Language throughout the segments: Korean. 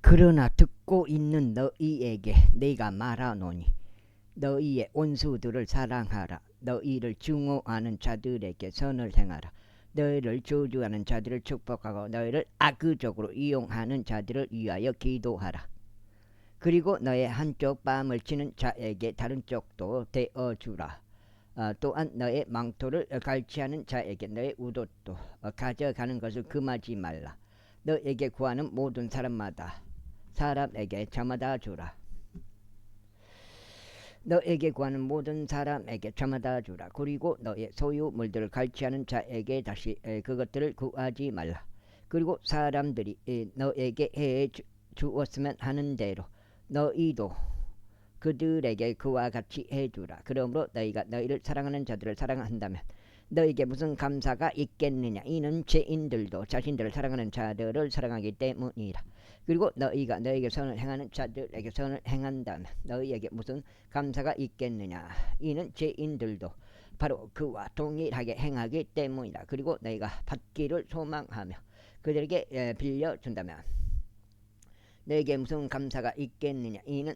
그러나 듣고 있는 너희에게 내가 말하노니 너희의 원수들을 사랑하라. 너희를 증오하는 자들에게 선을 행하라. 너희를 저주하는 자들을 축복하고 너희를 악의적으로 이용하는 자들을 위하여 기도하라. 그리고 너의 한쪽 뺨을 치는 자에게 다른 쪽도 대어주라. 또한 너의 망토를 갈취하는 자에게 너의 우도도 가져가는 것을 금하지 말라. 너에게 구하는 모든 사람에게 저마다 주라. 너에게 구하는 모든 사람에게 저마다 주라. 그리고 너의 소유물들을 갈취하는 자에게 다시 그것들을 구하지 말라. 그리고 사람들이 너에게 해 주었으면 하는 대로 너희도 그들에게 그와 같이 해주라. 그러므로 너희가 너희를 사랑하는 자들을 사랑한다면 너에게 무슨 감사가 있겠느냐. 이는 죄인들도 자신들을 사랑하는 자들을 사랑하기 때문이라. 그리고 너희가 너에게 선을 행하는 자들에게 선을 행한다면 너희에게 무슨 감사가 있겠느냐. 이는 죄인들도 바로 그와 동일하게 행하기 때문이라. 그리고 너희가 받기를 소망하며 그들에게 빌려준다면 너에게 무슨 감사가 있겠느냐. 이는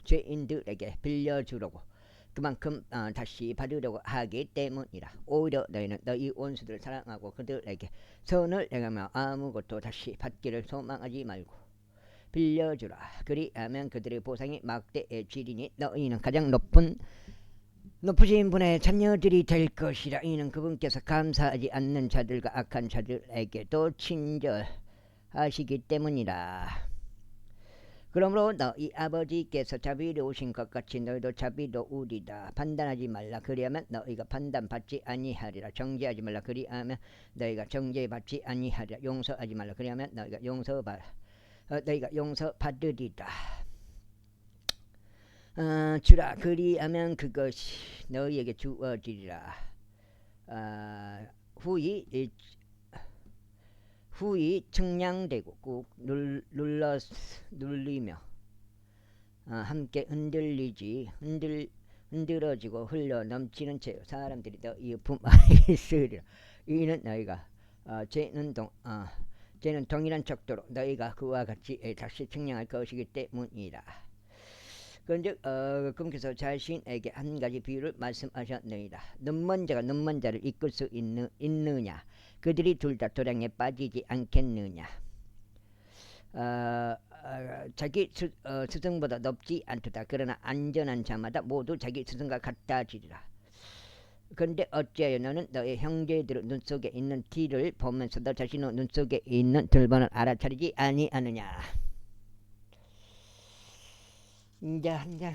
죄인들에게 빌려주려고 그만큼 다시 받으려고 하기 때문이라. 오히려 너희는 너희 원수들을 사랑하고 그들에게 선을 행하며 아무것도 다시 받기를 소망하지 말고 빌려주라. 그리하면 그들의 보상이 막대해지리니 너희는 가장 높으신 분의 자녀들이 될 것이라. 이는 그분께서 감사하지 않는 자들과 악한 자들에게도 친절하시기 때문이라. 그러므로 너희 아버지께서 자비로우신 것 같이 너희도 자비로우리다. 판단하지 말라. 그리하면 너희가 판단받지 아니하리라. 정죄하지 말라. 그리하면 너희가 정죄받지 아니하리라. 용서하지 말라. 그리하면 너희가 용서받으리라. 주라. 그리하면 그것이 너희에게 주어지리라. 후이 측량되고 꾹 눌리며 함께 흔들어지고 흘러 넘치는 채 사람들이 너희 품 안에 있으리라. 이는 너희가 죄는 동일한 척도로 너희가 그와 같이 다시 측량할 것이기 때문이라. 그런즉 그분께서 자신에게 한 가지 비유를 말씀하셨느니라. 눈먼 자가 눈먼 자를 이끌 수 있느냐. 그들이 둘 다 도량에 빠지지 않겠느냐. 자기 스승보다 높지 않도다. 그러나 안전한 자마다 모두 자기 스승과 같아지리라. 그런데 어찌하여 너는 너의 형제들의 눈속에 있는 티를 보면서도 자신의 눈속에 있는 들번을 알아차리지 아니하느냐. 이제 한잔.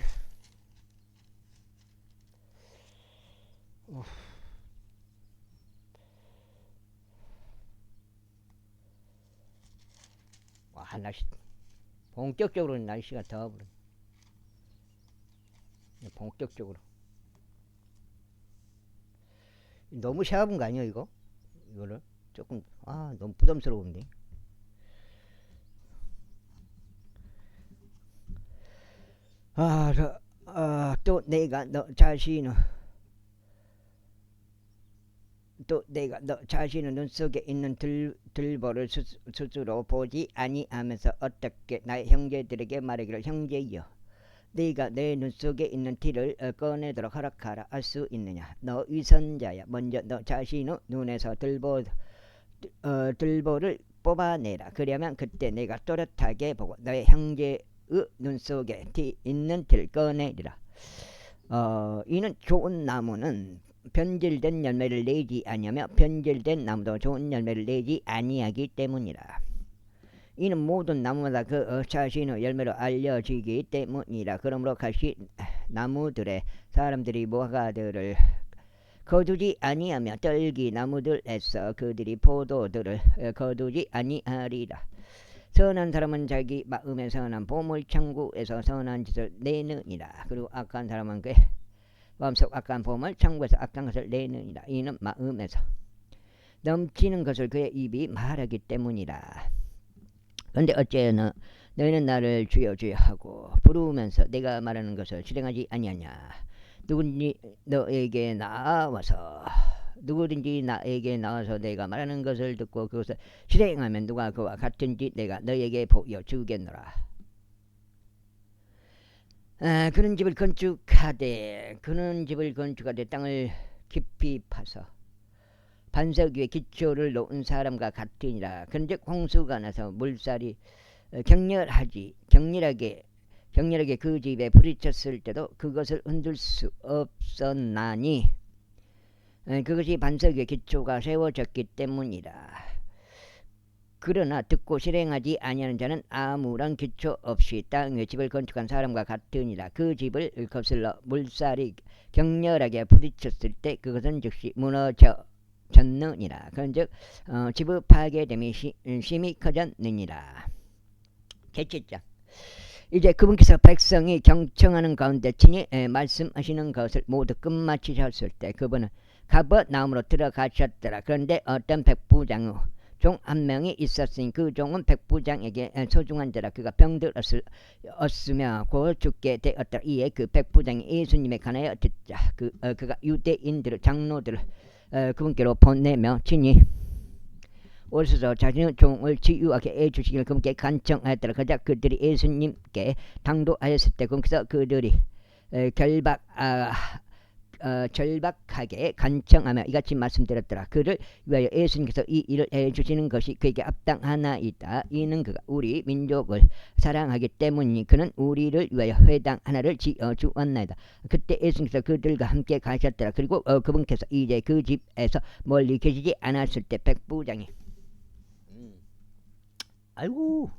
날씨 본격적으로 날씨가 더워버려. 본격적으로 너무 샤브인 거 아니야 이거? 이거를 조금 너무 부담스러운데. 또 내가 너 자신의 눈속에 있는 들보를 스스로 보지 아니하면서 어떻게 나의 형제들에게 말하기를 형제여 네가 내 눈속에 있는 티를 꺼내도록 허락하라 할 수 있느냐. 너 위선자야. 먼저 너 자신의 눈에서 들보를 뽑아내라. 그러면 그때 내가 또렷하게 보고 너의 형제의 눈속에 있는 티를 꺼내리라. 이는 좋은 나무는 변질된 열매를 내지 아니하며 변질된 나무도 좋은 열매를 내지 아니하기 때문이라. 이는 모든 나무마다 그 자신의 열매로 알려지기 때문이라. 그러므로 가시 나무들의 사람들이 무화과들을 거두지 아니하며 떨기 나무들에서 그들이 포도들을 거두지 아니하리라. 선한 사람은 자기 마음에 선한 보물 창구에서 선한 짓을 내느니라. 그리고 악한 사람은 그 마음속 악한 보물 창구에서 악한 것을 내느니라. 이는 마음에서 넘치는 것을 그의 입이 말하기 때문이라. 그런데 어째나 너희는 나를 주여 주여 하고 부르면서 내가 말하는 것을 실행하지 아니하냐. 누군지 너에게 나와서 누구든지 나에게 나와서 내가 말하는 것을 듣고 그것을 실행하면 누가 그와 같은지 내가 너에게 보여주겠노라. 그는 집을 건축하되 땅을 깊이 파서 반석 위에 기초를 놓은 사람과 같으니라. 그런즉 홍수가 나서 물살이 격렬하게 그 집에 부딪혔을 때도 그것을 흔들 수 없었나니 그것이 반석 위에 기초가 세워졌기 때문이라. 그러나 듣고 실행하지 아니하는 자는 아무런 기초 없이 땅 위에 집을 건축한 사람과 같으니라. 그 집을 거슬러 물살이 격렬하게 부딪혔을 때 그것은 즉시 무너졌느니라. 그런즉 집의 파괴됨이 심히 커졌느니라. 제7장. 이제 그분께서 백성이 경청하는 가운데 친히 말씀하시는 것을 모두 끝마치셨을 때 그분은 가버나움으로 들어가셨더라. 그런데 어떤 백부장의 종 한 명이 있었으니 그 종은 백부장에게 소중한 자라. 그가 병들었으며 곧 죽게 되었더라. 이에 그 백부장이 예수님에 관하여 듣자 그가 유대인들의 장로들을 그분께로 보내며 친히 오셔서 자신의 종을 치유하게 해주시기를 그분께 간청하였더라. 그러자 그들이 예수님께 당도하였을 때 그분께서 그들이 절박하게 간청하며 이같이 말씀드렸더라. 그를 위하여 예수님께서 이 일을 해주시는 것이 그에게 합당하나이다. 이는 그가 우리 민족을 사랑하기 때문이니 그는 우리를 위하여 회당 하나를 지어주었나이다. 그때 예수님께서 그들과 함께 가셨더라. 그리고 그분께서 이제 그 집에서 멀리 계시지 않았을 때 백부장이 아이고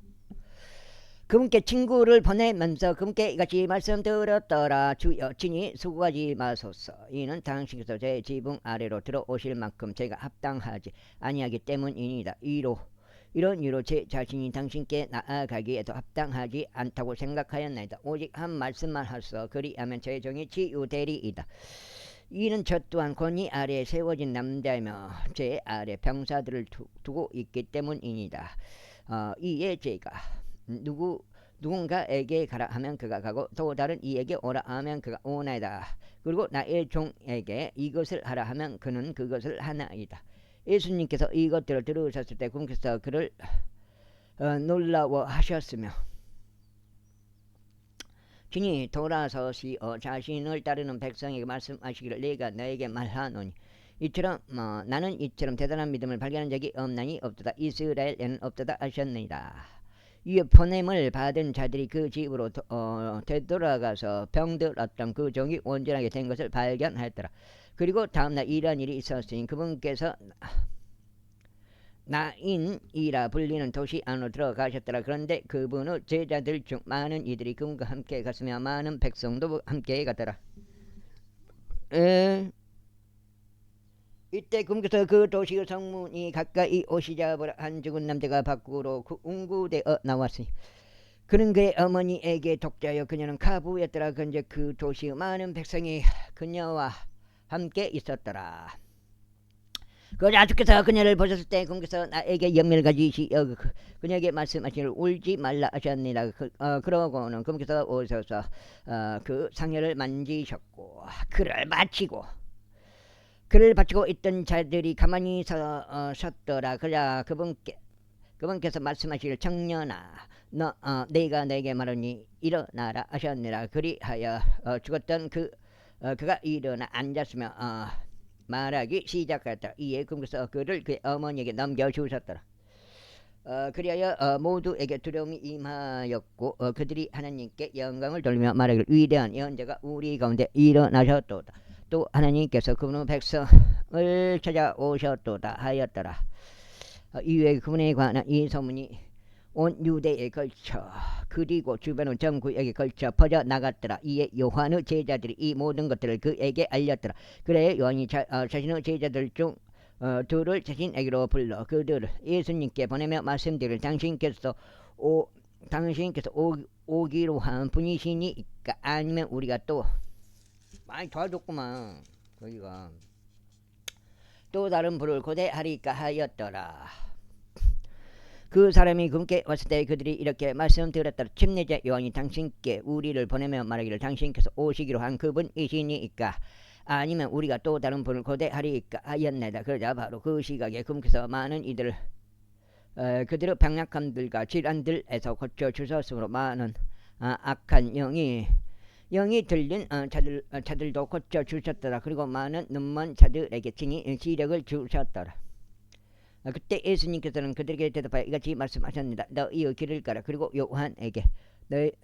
그분께 친구를 보내면서 그분께 이같이 말씀드렸더라. 주여 친히 수고하지 마소서. 이는 당신께서 제 지붕 아래로 들어오실 만큼 제가 합당하지 아니하기 때문이니다. 이런 이유로 제 자신이 당신께 나아가기에도 합당하지 않다고 생각하였나이다. 오직 한 말씀만 하소서. 그리하면 제 종이 치유되리이다. 이는 저 또한 권위 아래에 세워진 남자이며 제 아래 병사들을 두고 있기 때문이니다. 이에 제가 누군가에게 가라 하면 그가 가고 또 다른 이에게 오라 하면 그가 오나이다. 그리고 나의 종에게 이것을 하라 하면 그는 그것을 하나이다. 예수님께서 이것들을 들으셨을 때 그분께서 그를 놀라워하셨으며 친히 돌아서시어 자신을 따르는 백성에게 말씀하시기를 내가 너에게 말하노니 나는 이처럼 대단한 믿음을 발견한 적이 없나니 없도다. 이스라엘에는 없도다 하셨느니라. 이 보냄을 받은 자들이 그 집으로 되돌아가서 병들었던 그 종이 온전하게 된 것을 발견하였더라. 그리고 다음날 이런 일이 있었으니 그분께서 나인이라 불리는 도시 안으로 들어가셨더라. 그런데 그분의 제자들 중 많은 이들이 그분과 함께 갔으며 많은 백성도 함께 가더라. 이때 그분께서 그 도시의 성문이 가까이 오시자 한 죽은 남자가 밖으로 웅구되어 나왔으니 그는 그의 어머니에게 독자여 그녀는 가부였더라. 그런데 그 도시의 많은 백성이 그녀와 함께 있었더라. 그러자 주께서 그녀를 보셨을 때 그분께서 나에게 영면을 가지시어 그녀에게 말씀하시기를 울지 말라 하셨느니라. 그러고는 그분께서 오셔서 그 상여를 만지셨고 그를 바치고 있던 자들이 가만히 섰더라. 그러자 그분께서 말씀하시기를 청년아 내가 너에게 말하니 일어나라 하셨느니라. 그리하여 죽었던 그가 일어나 앉았으며 말하기 시작하였다. 이에 그분께서 그를 그의 어머니에게 넘겨주셨더라. 그리하여 모두에게 두려움이 임하였고 그들이 하나님께 영광을 돌리며 말하기를 위대한 예언자가 우리 가운데 일어나셨도다. 또 하나님께서 그분의 백성을 찾아오셨도다 하였더라. 이후에 그분에 관한 이 소문이 온 유대에 걸쳐 그리고 주변의 전 구역에 걸쳐 퍼져 나갔더라. 이에 요한의 제자들이 이 모든 것들을 그에게 알렸더라. 그래 요한이 자신의 제자들 중 둘을 자신에게로 불러 그들을 예수님께 보내며 말씀드릴 당신께서 오기로 한 분이시니까 아니면 우리가 또 많이 도와줬구만. 거기가 또 다른 불을 고대하리까 하였더라. 그 사람이 그분께 왔을 때 그들이 이렇게 말씀드렸더라. 침례자 요한이 당신께 우리를 보내며 말하기를 당신께서 오시기로 한 그분이시니까 아니면 우리가 또 다른 분을 고대하리까 하였나이다. 그러자 바로 그 시각에 금께서 많은 이들을 그들의 병약함들과 질환들에서 고쳐주셨으므로 많은 악한 영이 들린 자들도 고쳐주셨더라. 그리고 많은 눈먼 자들에게 친히 시력을 주셨더라. 그때 예수님께서는 그들에게 대답하여 이같이 말씀하셨습니다. 너희의 길을 가라. 그리고 요한에게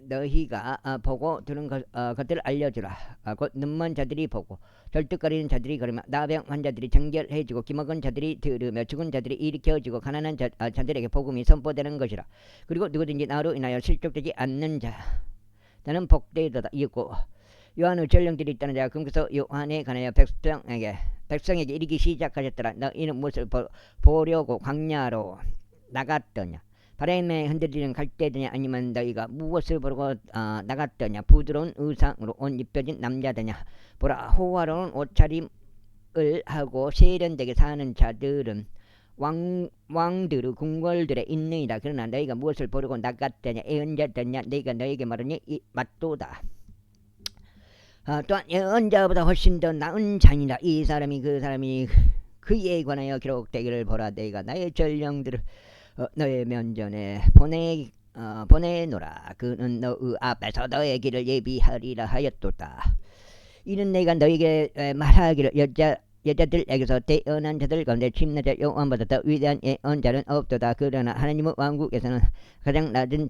너희가 보고 들은 것들을 알려주라. 곧 눈먼 자들이 보고 절뚝거리는 자들이 걸으며 나병 환자들이 정결해지고 기먹은 자들이 들으며 죽은 자들이 일으켜지고 가난한 자들에게 복음이 선포되는 것이라. 그리고 누구든지 나로 인하여 실족되지 않는 자 나는 복되도다. 이었고 요한의 전령들이 있다는 자가 금께서 요한에 관하여 백성에게 이르기 시작하셨더라. 너희는 무엇을 보려고 광야로 나갔더냐? 바람에 흔들리는 갈대더냐? 아니면 너희가 무엇을 보고 나갔더냐? 부드러운 의상으로 옷 입혀진 남자더냐? 보라, 호화로운 옷차림을 하고 세련되게 사는 자들은 왕들의 궁궐들에 있느니라. 그러나 너희가 무엇을 보려고 나갔더냐? 예언자더냐? 너희가 너희에게 말하니 맞도다. 또한 예언자보다 훨씬 더 나은 자니라. 이 사람이 그 사람이 그에 관하여 기록되기를 보라. 너희가 나의 전령들을 너의 면전에 보내노라. 그는 너의 앞에서 너의 길을 예비하리라 하였도다. 이는 내가 너에게 말하기를 여자들에게서 태어난 자들 가운데 침례자 요한보다 더 위대한 예언자는 없도다. 그러나 하나님의 왕국에서는 가장 낮은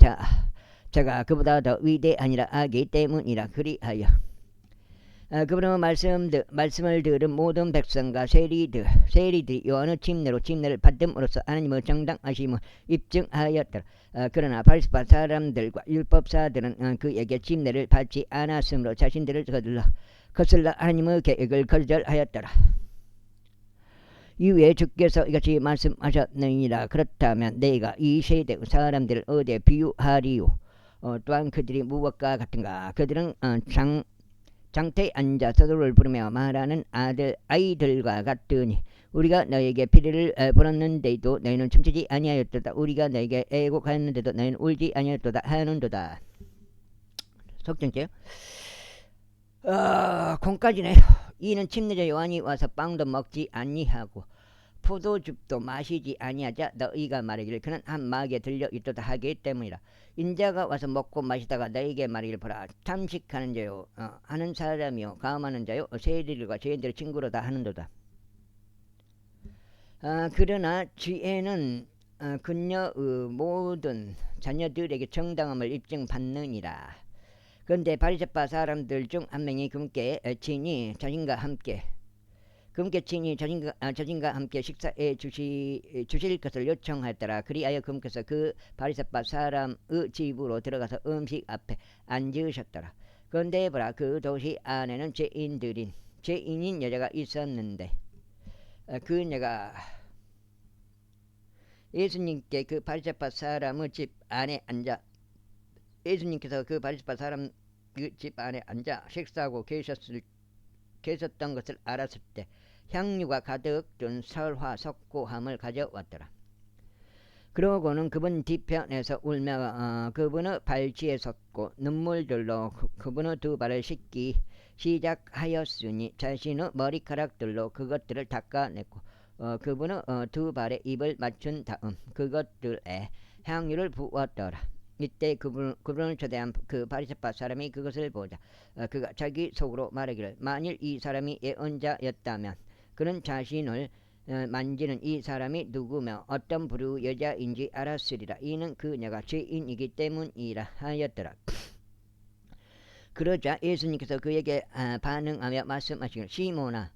자가 그보다 더 위대하니라 하기 때문이라. 그리하여 그분의 말씀을 들은 모든 백성과 세리들이 요한의 침례를 받음으로써 하나님의 정당하심을 입증하였더라. 그러나 바리새파 사람들과 율법사들은 그에게 침례를 받지 않았으므로 자신들을 거슬러 하나님의 계획을 거절하였더라. 이후에 주께서 이같이 말씀하셨느니라. 그렇다면 내가 이 세대의 사람들을 어디에 비유하리요? 또한 그들이 무엇과 같은가? 그들은 장터에 앉아 서로를 부르며 말하는 아이들과 같으니 우리가 너에게 피리를 불었는데도 너희는 춤추지 아니하였도다. 우리가 너에게 애곡하였는데도 너희는 울지 아니하였도다 하는도다. 속정죄요. 공까지네. 이는 침례자 요한이 와서 빵도 먹지 아니하고 포도즙도 마시지 아니하자 너희가 말하기를 그는 한 마귀에 들려 있도다 하기 때문이라. 인자가 와서 먹고 마시다가 너희에게 말하기를 보라, 탐식하는 자요 하는 사람이요 가늠하는 자요 세리들과 죄인들의 친구로다 하는도다. 그러나 지혜는 그녀의 모든 자녀들에게 정당함을 입증받느니라. 그런데 바리새파 사람들 중 한 명이 금께 친히 자신과 함께 식사해 주실 것을 요청하였더라. 그리하여 금께서 그 바리새파 사람의 집으로 들어가서 음식 앞에 앉으셨더라. 그런데 보라, 그 도시 안에는 죄인인 여자가 있었는데 그녀가 예수님께 그 바리새파 사람의 집 안에 앉아 예수님께서 그 바리새파 사람 그 집 안에 앉아 식사하고 계셨던 것을 알았을 때 향유가 가득 든 설화 석고함을 가져왔더라. 그러고는 그분 뒤편에서 울며 그분의 발치에 섰고 눈물들로 그분의 두 발을 씻기 시작하였으니 자신의 머리카락들로 그것들을 닦아냈고 그분의 두 발에 입을 맞춘 다음 그것들에 향유를 부었더라. 이때 그분을 초대한 그 바리새파 사람이 그것을 보자 그가 자기 속으로 말하기를, 만일 이 사람이 예언자였다면 그는 자신을 만지는 이 사람이 누구며 어떤 부류의 여자인지 알았으리라. 이는 그녀가 죄인이기 때문이라 하였더라. 그러자 예수님께서 그에게 반응하며 말씀하시기를, 시몬아,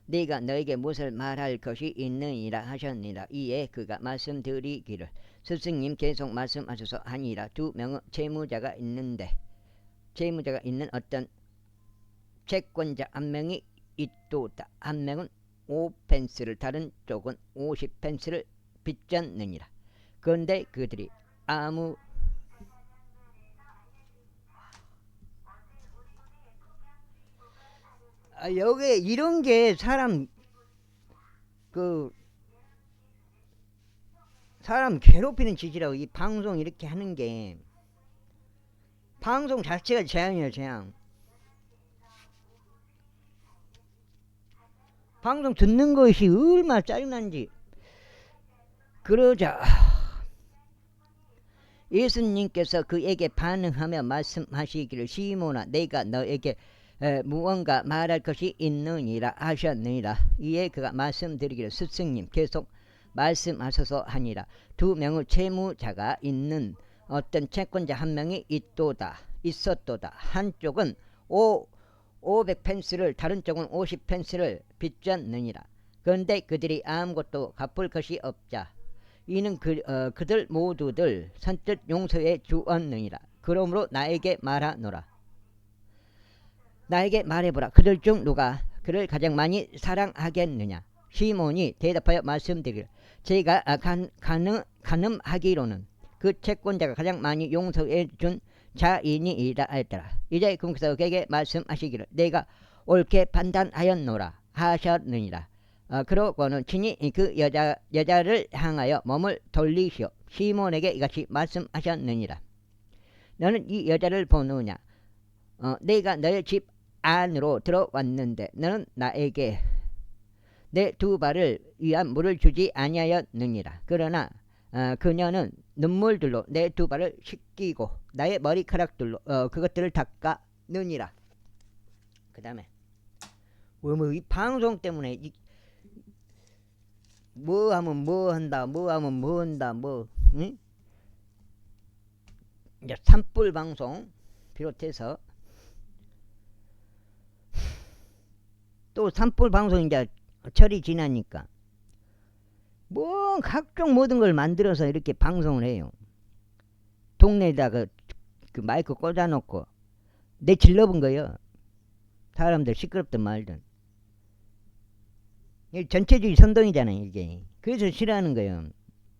네가 너에게 무엇을 말할 것이 있느니라 하셨느니라. 이에 그가 말씀드리기를, 스승님 계속 말씀하셔서 하니라. 두 명의 채무자가 있는 어떤 채권자 한 명이 있도다. 한 명은 5펜스를 다른 쪽은 50펜스를 빚졌느니라. 그런데 그들이 여기 이런 게 사람 괴롭히는 짓이라고. 이 방송 이렇게 하는 게 방송 자체가 재앙이에요, 재앙. 방송 듣는 것이 얼마나 짜증난지. 그러자 예수님께서 그에게 반응하며 말씀하시기를 시몬아 내가 너에게 무언가 말할 것이 있느니라 하셨느니라. 이에 그가 말씀드리기를 스승님 계속 말씀하소서 하니라. 두 명의 채무자가 있는 어떤 채권자 한 명이 있었도다. 한쪽은 500펜스를 다른 쪽은 50펜스를 빚졌느니라. 그런데 그들이 아무것도 갚을 것이 없자 이는 그들 모두들 선뜻 용서해 주었느니라. 그러므로 나에게 말하노라. 나에게 말해보라. 그들 중 누가 그를 가장 많이 사랑하겠느냐. 시몬이 대답하여 말씀드리기를 제가 가늠하기로는 그 채권자가 가장 많이 용서해 준 자인이라 하였더라. 이제 그분께서 그에게 말씀하시기를 내가 옳게 판단하였노라 하셨느니라. 그러고는 친히 그 여자를 향하여 몸을 돌리시오. 시몬에게 이같이 말씀하셨느니라. 너는 이 여자를 보느냐. 내가 너의 집 안으로 들어왔는데 너는 나에게 내 두 발을 위한 물을 주지 아니하였느니라. 그러나 그녀는 눈물들로 내 두 발을 씻기고 나의 머리카락들로 그것들을 닦았느니라. 그 다음에 이 방송 때문에 뭐 하면 뭐 한다, 뭐 하면 뭐 한다, 응? 이제 산불 방송 비롯해서 또 산불 방송 이제 철이 지나니까 뭐 각종 모든 걸 만들어서 이렇게 방송을 해요. 동네에다 그 마이크 꽂아놓고 내 질러본 거예요. 사람들 시끄럽든 말든. 전체주의 선동이잖아요 이게. 그래서 싫어하는 거예요.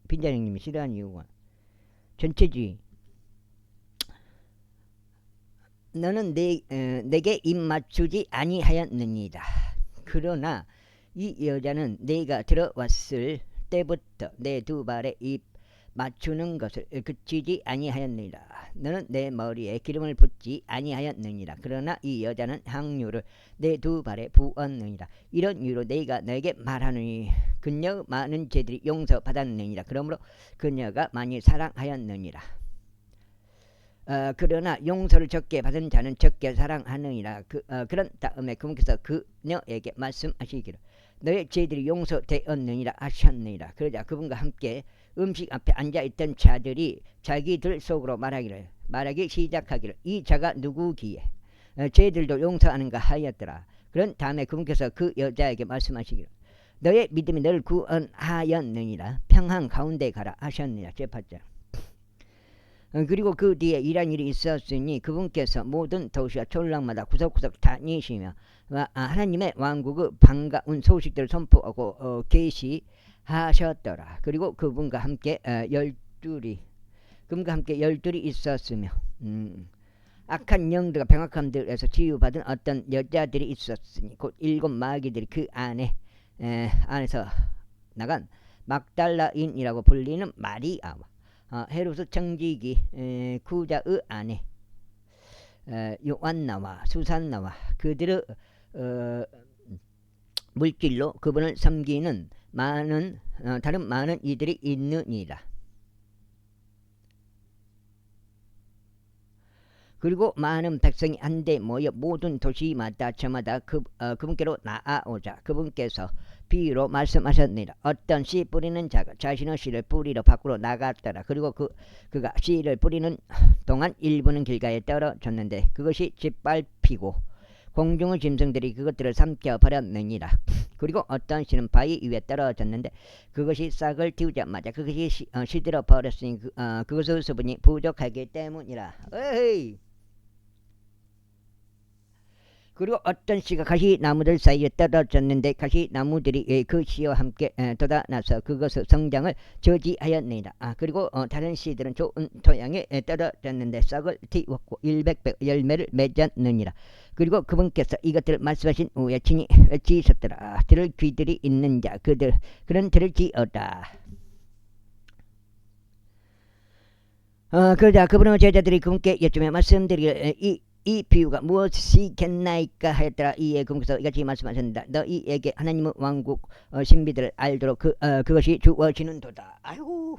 빈자령님이 싫어하는 이유가 전체주의. 너는 내게 입 맞추지 아니하였느니라. 그러나 이 여자는 내가 들어왔을 때부터 내 두 발에 입 맞추는 것을 그치지 아니하였느니라. 너는 내 머리에 기름을 붓지 아니하였느니라. 그러나 이 여자는 향유를 내 두 발에 부었느니라. 이런 이유로 내가 너에게 말하노니 그녀 많은 죄들이 용서받았느니라. 그러므로 그녀가 많이 사랑하였느니라. 그러나 용서를 적게 받은 자는 적게 사랑하느니라. 그런 다음에 그분께서 그녀에게 말씀하시기를 너의 죄들이 용서되었느니라 하셨느니라. 그러자 그분과 함께 음식 앞에 앉아있던 자들이 자기들 속으로 말하기 시작하기를 이 자가 누구기에 죄들도 용서하는가 하였더라. 그런 다음에 그분께서 그 여자에게 말씀하시기를 너의 믿음이 너를 구원하였느니라. 평안 가운데 가라 하셨느니라. 제8절. 그리고 그 뒤에 이런 일이 있었으니 그분께서 모든 도시와 촌락마다 구석구석 다니시며 하나님의 왕국의 반가운 소식들을 선포하고 계시하셨더라. 그리고 그분과 함께 열둘이 있었으며 악한 영들과 병악함들에서 치유받은 어떤 여자들이 있었으니 곧 7 마귀들이 그 안에서 나간 막달라인이라고 불리는 마리아와 헤로스 청지기 구자의 아내 요한나와 수산나와 그들의 물질로 그분을 섬기는 다른 많은 이들이 있느니라. 그리고 많은 백성이 한데 모여 모든 도시마다 저마다 그분께로 나아오자 그분께서 비유로 말씀하셨느니라. 어떤 씨 뿌리는 자가 자신의 씨를 뿌리러 밖으로 나갔더라. 그리고 그가 씨를 뿌리는 동안 일부는 길가에 떨어졌는데 그것이 짓밟히고 공중의 짐승들이 그것들을 삼켜버렸느니라. 그리고 어떤 씨는 바위 위에 떨어졌는데 그것이 싹을 틔우자마자 그것이 시들어 버렸으니 그것의 수분이 부족하기 때문이라. 에이. 그리고 어떤 씨가 가시나무들 사이에 떨어졌는데 가시나무들이 그 씨와 함께 돋아나서 그것의 성장을 저지하였느니라. 그리고 다른 씨들은 좋은 토양에 떨어졌는데 싹을 틔웠고 100배 열매를 맺었느니라. 그리고 그분께서 이것들을 말씀하신 후에 친히 외치셨더라. 들을 귀들이 있는 자 그런 들을 지어다. 그러자 그분의 제자들이 그분께 여쭈며 말씀드리기를 이 비유가 무엇이겠나이까 하였더라. 이에 그분께서 이같이 말씀하셨습니다. 너희에게 하나님의 왕국 신비들을 알도록 그것이 주어지는도다. 아이고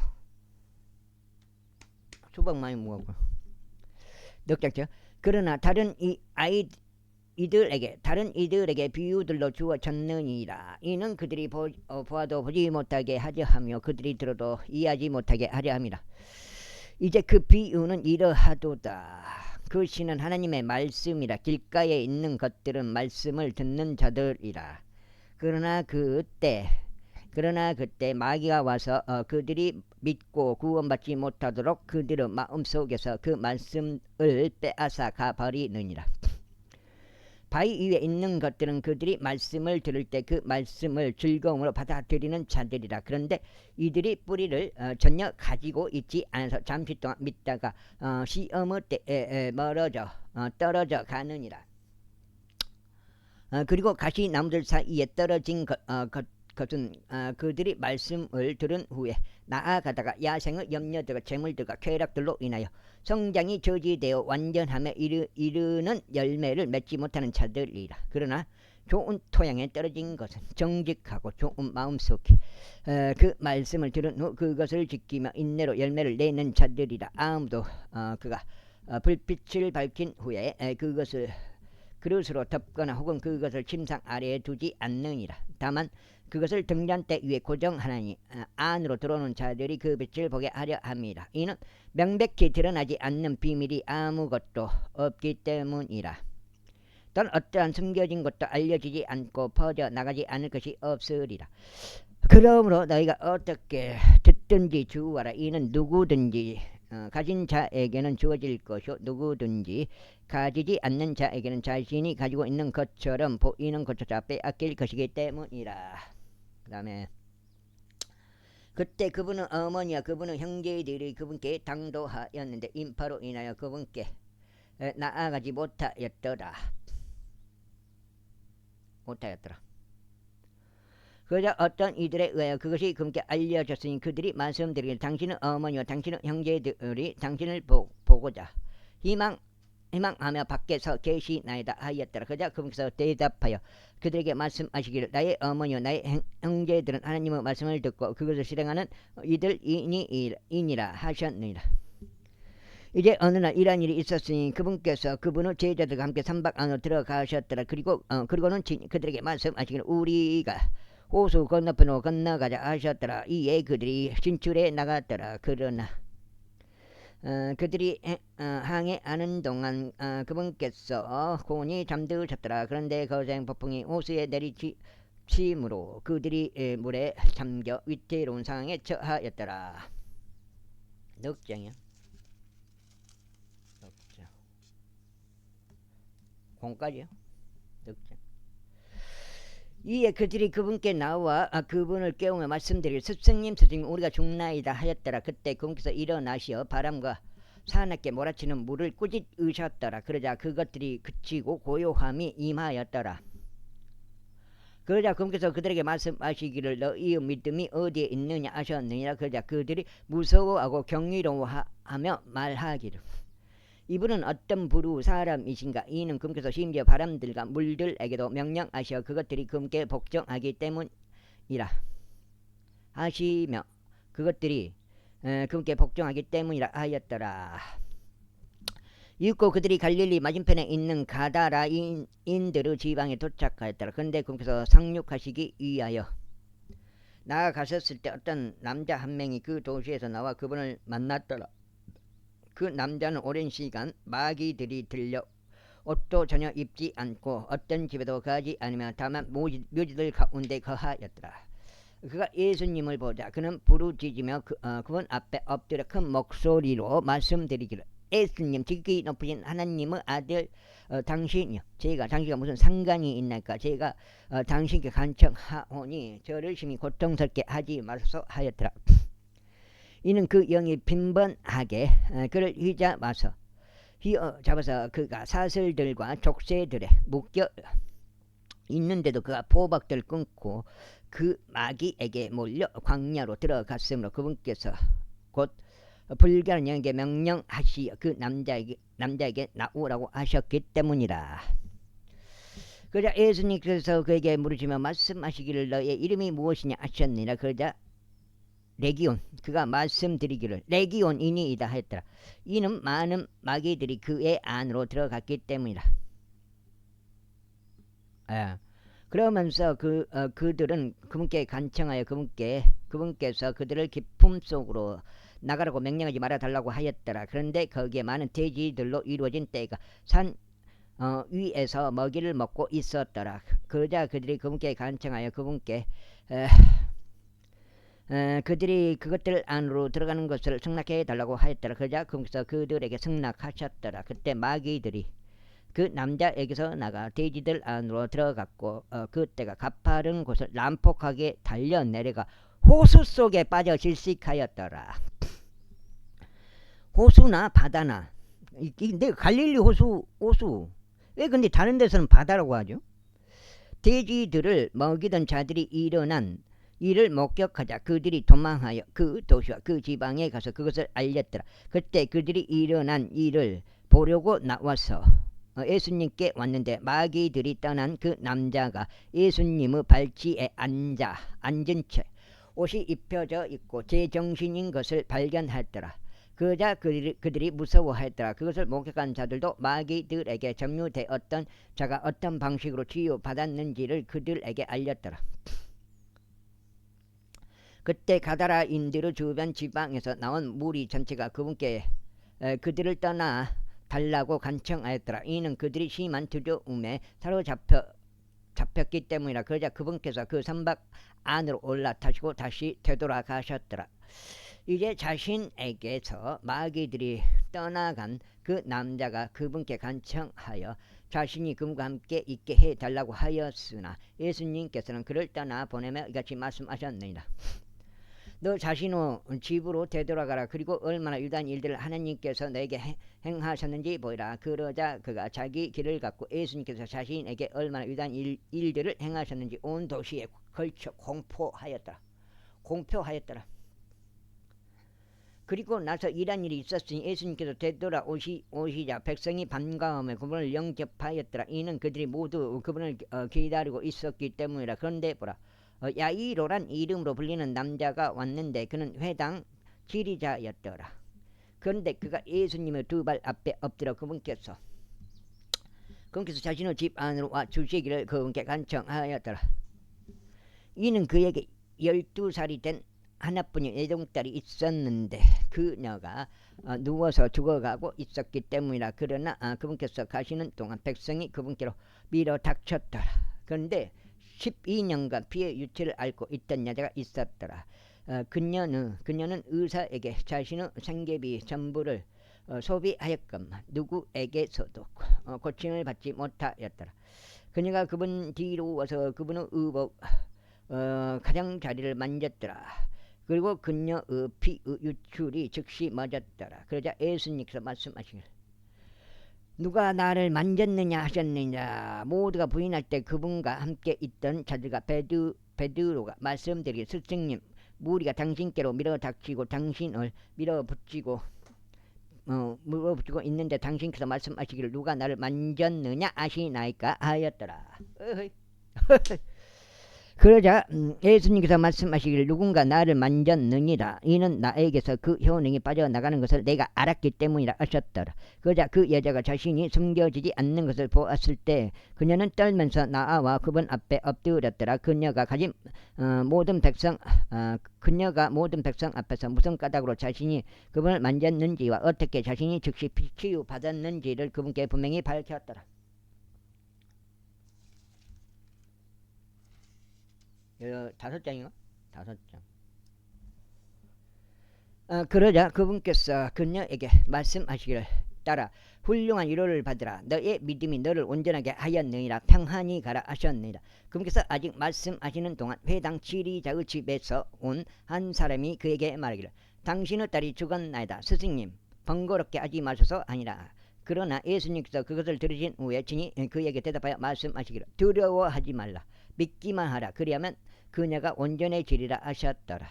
수박 많이 먹었고 넉장죠. 그러나 다른 이들에게 비유들로 주어졌느니라. 이는 그들이 보아도 보지 못하게 하려 하며 그들이 들어도 이해하지 못하게 하려 함이라. 이제 그 비유는 이러하도다. 그 시는 하나님의 말씀이라. 길가에 있는 것들은 말씀을 듣는 자들이라. 그러나 그때 마귀가 와서 그들이 믿고 구원받지 못하도록 그들의 마음속에서 그 말씀을 빼앗아 가버리느니라. 바위 위에 있는 것들은 그들이 말씀을 들을 때 그 말씀을 즐거움으로 받아들이는 자들이라. 그런데 이들이 뿌리를 전혀 가지고 있지 않아서 잠시 동안 믿다가 시험의 때에 떨어져 가느니라. 그리고 가시나무들 사이에 떨어진 것은 그들이 말씀을 들은 후에 나아가다가 야생의 염려들과 재물들과 쾌락들로 인하여 성장이 저지되어 완전함에 이르는 열매를 맺지 못하는 자들이라. 그러나 좋은 토양에 떨어진 것은 정직하고 좋은 마음속에 그 말씀을 들은 후 그것을 지키며 인내로 열매를 내는 자들이라. 아무도 그가 불빛을 밝힌 후에 그것을 그릇으로 덮거나 혹은 그것을 침상 아래에 두지 않느니라. 다만 그것을 등잔대 위에 고정하나니 안으로 들어오는 자들이 그 빛을 보게 하려 함이라. 이는 명백히 드러나지 않는 비밀이 아무것도 없기 때문이라. 또는 어떠한 숨겨진 것도 알려지지 않고 퍼져나가지 않을 것이 없으리라. 그러므로 너희가 어떻게 듣든지 주어라. 이는 누구든지 가진 자에게는 주어질 것이요 누구든지 가지지 않는 자에게는 자신이 가지고 있는 것처럼 보이는 것조차 빼앗길 것이기 때문이라. 그 다음에 그때 그분은 어머니와 그분은 형제들이 그분께 당도하였는데 인파로 인하여 그분께 나아가지 못하였더라. 그러자 어떤 이들에 의하여 그것이 그분께 알려졌으니 그들이 말씀드리기를 당신은 어머니와 당신은 형제들이 당신을 보고자 희망하며 밖에서 계시나이다 하였더라. 그러자 그분께서 대답하여 그들에게 말씀하시기를 나의 어머니와 나의 형제들은 하나님의 말씀을 듣고 그것을 실행하는 이들이니라 하셨느니라. 이제 어느 날 이러한 일이 있었으니 그분께서 그분의 제자들과 함께 산박 안으로 들어가셨더라. 그리고는 그들에게 말씀하시기를 우리가 호수 건너편으로 건너가자 하셨더라. 이에 그들이 진출해 나갔더라. 그러나 그들이 항해 하는 동안 그분께서 곤히 잠드셨더라. 그런데 거센 폭풍이 호수에 내리치므로 그들이 물에 잠겨 위태로운 상황에 처하였더라. 넉장이야. 공까지요. 넉장. 이에 그들이 그분께 나와 그분을 깨우며 말씀드리기를 스승님 우리가 죽나이다 하였더라. 그때 그분께서 일어나시어 바람과 사납게 몰아치는 물을 꾸짖으셨더라. 그러자 그것들이 그치고 고요함이 임하였더라. 그러자 그분께서 그들에게 말씀하시기를 너희의 믿음이 어디에 있느냐 하셨느니라. 그러자 그들이 무서워하고 경이로워하며 말하기를 이분은 어떤 부류 사람이신가. 이는 그분께서 심지어 바람들과 물들에게도 명령하시어 그것들이 그분께 복종하기 때문이라 하시며 그것들이 그분께 복종하기 때문이라 하였더라. 이윽고 그들이 갈릴리 맞은편에 있는 가다라인들의 지방에 도착하였더라. 그런데 그분께서 상륙하시기 위하여 나아가셨을 때 어떤 남자 한 명이 그 도시에서 나와 그분을 만났더라. 그 남자는 오랜 시간 마귀들이 들려 옷도 전혀 입지 않고 어떤 집에도 가지 않으며 다만 묘지들 가운데 거하였더라. 그가 예수님을 보자 그는 부르짖으며 그분 앞에 엎드려 큰 목소리로 말씀드리기를 예수님 지극히 높으신 하나님의 아들 당신이요 당신과 무슨 상관이 있나이까. 제가 당신께 간청하오니 저를 심히 고통스럽게 하지 마소서 하였더라. 이는 그 영이 빈번하게 그를 휘잡아서 그가 사슬들과 족쇄들에 묶여 있는데도 그가 포박들을 끊고 그 마귀에게 몰려 광야로 들어갔으므로 그분께서 곧 불결한 영에게 명령하시어 그 남자에게 나오라고 하셨기 때문이라. 그러자 예수님께서 그에게 물으시며 말씀하시기를 너의 이름이 무엇이냐 하셨느니라. 그러자 레기온, 그가 말씀드리기를 레기온이니이다 하였더라. 이는 많은 마귀들이 그의 안으로 들어갔기 때문이라. 그러면서 그들은 그분께 간청하여 그분께서 그들을 깊음 속으로 나가라고 명령하지 말아달라고 하였더라. 그런데 거기에 많은 돼지들로 이루어진 떼가 산 위에서 먹이를 먹고 있었더라. 그러자 그들이 그분께 간청하여 그들이 그것들 안으로 들어가는 것을 승낙해 달라고 하였더라. 그러자 그분께서 그들에게 승낙하셨더라. 그때 마귀들이 그 남자에게서 나가 돼지들 안으로 들어갔고 그 떼가 가파른 곳을 난폭하게 달려 내려가 호수 속에 빠져 질식하였더라. 호수나 바다나 근데 갈릴리 호수 왜 근데 다른 데서는 바다라고 하죠? 돼지들을 먹이던 자들이 일어난 이를 목격하자 그들이 도망하여 그 도시와 그 지방에 가서 그것을 알렸더라. 그때 그들이 일어난 일을 보려고 나와서 예수님께 왔는데 마귀들이 떠난 그 남자가 예수님의 발치에 앉은 채 옷이 입혀져 있고 제정신인 것을 발견하였더라. 그러자 그들이 무서워하였더라. 그것을 목격한 자들도 마귀들에게 점유되었던 자가 어떤 방식으로 치유받았는지를 그들에게 알렸더라. 그때 가다라인들 주변 지방에서 나온 무리 전체가 그분께 그들을 떠나 달라고 간청하였더라. 이는 그들이 심한 두려움에 사로잡혔기 때문이라. 그러자 그분께서 그 선박 안으로 올라타시고 다시 되돌아가셨더라. 이제 자신에게서 마귀들이 떠나간 그 남자가 그분께 간청하여 자신이 그분과 함께 있게 해달라고 하였으나 예수님께서는 그를 떠나 보내며 이같이 말씀하셨느니라. 너 자신의 집으로 되돌아가라. 그리고 얼마나 유다한 일들을 하나님께서 너에게 행하셨는지 보이라. 그러자 그가 자기 길을 갖고 예수님께서 자신에게 얼마나 유다한 일들을 행하셨는지 온 도시에 걸쳐 공표하였더라. 그리고 나서 이런 일이 있었으니 예수님께서 되돌아오시자 백성이 반가움에 그분을 영접하였더라. 이는 그들이 모두 그분을 기다리고 있었기 때문이라. 그런데 보라, 야이로란 이름으로 불리는 남자가 왔는데 그는 회당 지리자였더라. 그런데 그가 예수님의 두 발 앞에 엎드려 그분께서 자신의 집 안으로 와 주시기를 그분께 간청하였더라. 이는 그에게 12살이 된 하나뿐인 애동딸이 있었는데 그녀가 누워서 죽어가고 있었기 때문이라. 그러나 그분께서 가시는 동안 백성이 그분께로 밀어닥쳤더라. 그런데 12년간 피의 유체를 앓고 있던 여자가 있었더라. 그녀는 의사에게 자신의 생계비 전부를 소비하였건만 누구에게서도 고침을 받지 못하였더라. 그녀가 그분 뒤로 와서 그분의 의복 가장자리를 만졌더라. 그리고 그녀의 피 유출이 즉시 멎었더라. 그러자 예수님께서 말씀하시길 누가 나를 만졌느냐 하셨느냐. 모두가 부인할 때 그분과 함께 있던 자들과 베드로가 말씀드리길 스승님, 무리가 당신께로 밀어닥치고 당신을 밀어붙이고 있는데 당신께서 말씀하시기를 누가 나를 만졌느냐 하시나이까 하였더라. 그러자 예수님께서 말씀하시기를 누군가 나를 만졌느니라. 이는 나에게서 그 효능이 빠져나가는 것을 내가 알았기 때문이라 하셨더라. 그러자 그 여자가 자신이 숨겨지지 않는 것을 보았을 때 그녀는 떨면서 나와 그분 앞에 엎드렸더라. 그녀가 모든 백성 앞에서 무슨 까닭으로 자신이 그분을 만졌는지와 어떻게 자신이 즉시 치유받았는지를 그분께 분명히 밝혔더라. 5장인가? 5장. 그러자 그분께서 그녀에게 말씀하시기를 따라 훌륭한 위로를 받으라. 너의 믿음이 너를 온전하게 하였느니라. 평안히 가라 하셨느니라. 그분께서 아직 말씀하시는 동안 회당 지리자의 집에서 온 한 사람이 그에게 말하기를 당신의 딸이 죽었나이다. 스승님 번거롭게 하지 마소서 아니라. 그러나 예수님께서 그것을 들으신 후에 친히 그에게 대답하여 말씀하시기를 두려워하지 말라. 믿기만 하라. 그리하면 그녀가 온전해지리라 하셨더라.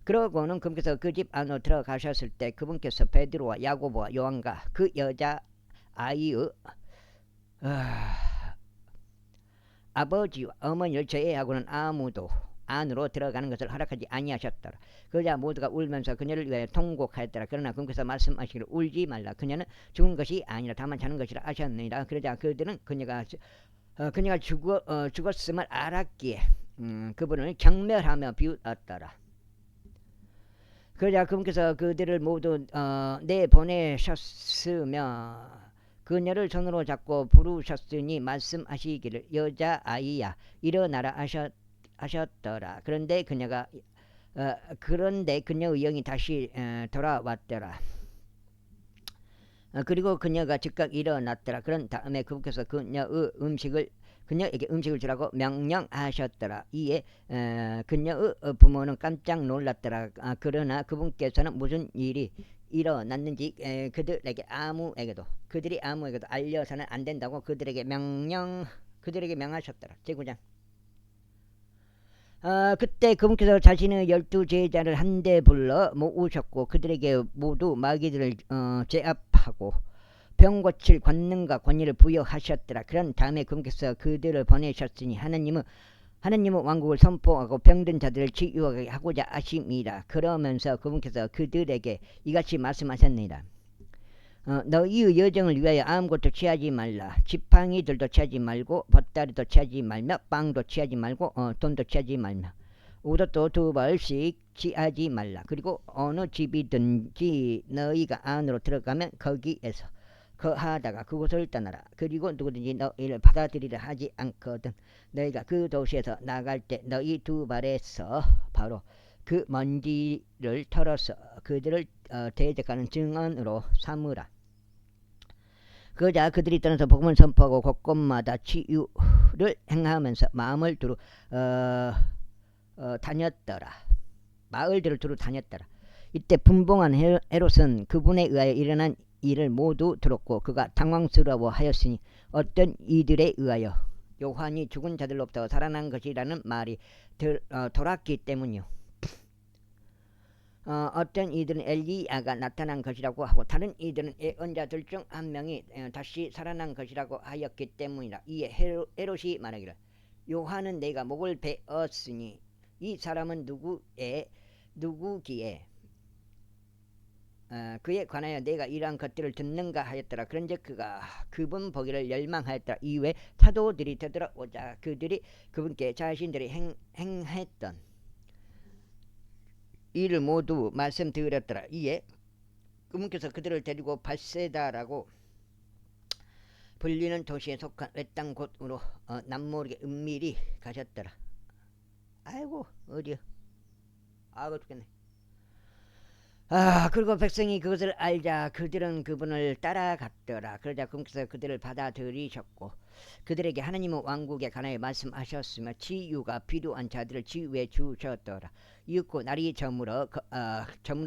그러고는 그분께서 그 집 안으로 들어가셨을 때 그분께서 베드로와 야고보와 요한과 그 여자 아이의 아버지와 어머니를 제외하고는 아무도 안으로 들어가는 것을 허락하지 아니하셨더라. 그자 모두가 울면서 그녀를 위하여 통곡하였더라. 그러나 그분께서 말씀하시기를 울지 말라. 그녀는 죽은 것이 아니라 다만 자는 것이라 하셨느니라. 그러자 그들은 그녀가 죽었음을 알았기에 그분을 경멸하며 비웃었더라. 그러자 그분께서 그들을 모두 내보내셨으며 그녀를 손으로 잡고 부르셨으니 말씀하시기를 여자아이야 일어나라 하셨더라. 그런데 그녀의 영이 다시 돌아왔더라. 그리고 그녀가 즉각 일어났더라. 그런 다음에 그분께서 그녀에게 음식을 주라고 명령하셨더라. 이에 그녀의 부모는 깜짝 놀랐더라. 그러나 그분께서는 무슨 일이 일어났는지 그들이 아무에게도 알려서는 안 된다고 그들에게 명하셨더라. 제9장. 그때 그분께서 자신의 12 제자를 한데 불러 모으셨고 그들에게 모두 마귀들을 제압하고 병 고칠 권능과 권위를 부여하셨더라. 그런 다음에 그분께서 그들을 보내셨으니 하나님의 왕국을 선포하고 병든 자들을 치유하게 하고자 하심이라. 그러면서 그분께서 그들에게 이같이 말씀하셨느니라. 너희의 여정을 위하여 아무것도 취하지 말라. 지팡이들도 취하지 말고 보따리도 취하지 말며 빵도 취하지 말고 돈도 취하지 말며 옷도 2벌씩 취하지 말라. 그리고 어느 집이든지 너희가 안으로 들어가면 거기에서 거하다가 그곳을 떠나라. 그리고 누구든지 너희를 받아들이려 하지 않거든 너희가 그 도시에서 나갈 때 너희 2발에서 바로 그 먼지를 털어서 그들을 대적하는 증언으로 삼으라. 그러자 그들이 떠나서 복음을 선포하고 곳곳마다 치유를 행하면서 마음을 두루 다녔더라. 마을들을 두루 다녔더라. 이때 분봉한 헤롯은 그분에 의하여 일어난 일을 모두 들었고 그가 당황스러워하였으니 어떤 이들에 의하여 요한이 죽은 자들로부터 살아난 것이라는 말이 돌았기 때문이요. 어떤 이들은 엘리야가 나타난 것이라고 하고 다른 이들은 예언자들 중 한 명이 다시 살아난 것이라고 하였기 때문이라. 이에 헤롯이 말하기를 요한은 내가 목을 베었으니 이 사람은 누구기에 그에 관하여 내가 이러한 것들을 듣는가 하였더라. 그런즉 그가 그분 보기를 열망하였더라. 이후에 사도들이 되돌아오자 그들이 그분께 자신들이 행했던 이를 모두 말씀드렸더라. 이에 그분께서 그들을 데리고 발세다라고 불리는 도시에 속한 외딴 곳으로 남모르게 은밀히 가셨더라. 아이고 어디야. 아고 죽겠네. 그리고 백성이 그것을 알자 그들은 그분을 따라갔더라. 그러자 그분께서 그들을 받아들이셨고 그들에게 하나님의 왕국에 관하여 말씀하셨으며 치유가 필요한 자들을 치유해 주셨더라. 이윽고 날이 저물어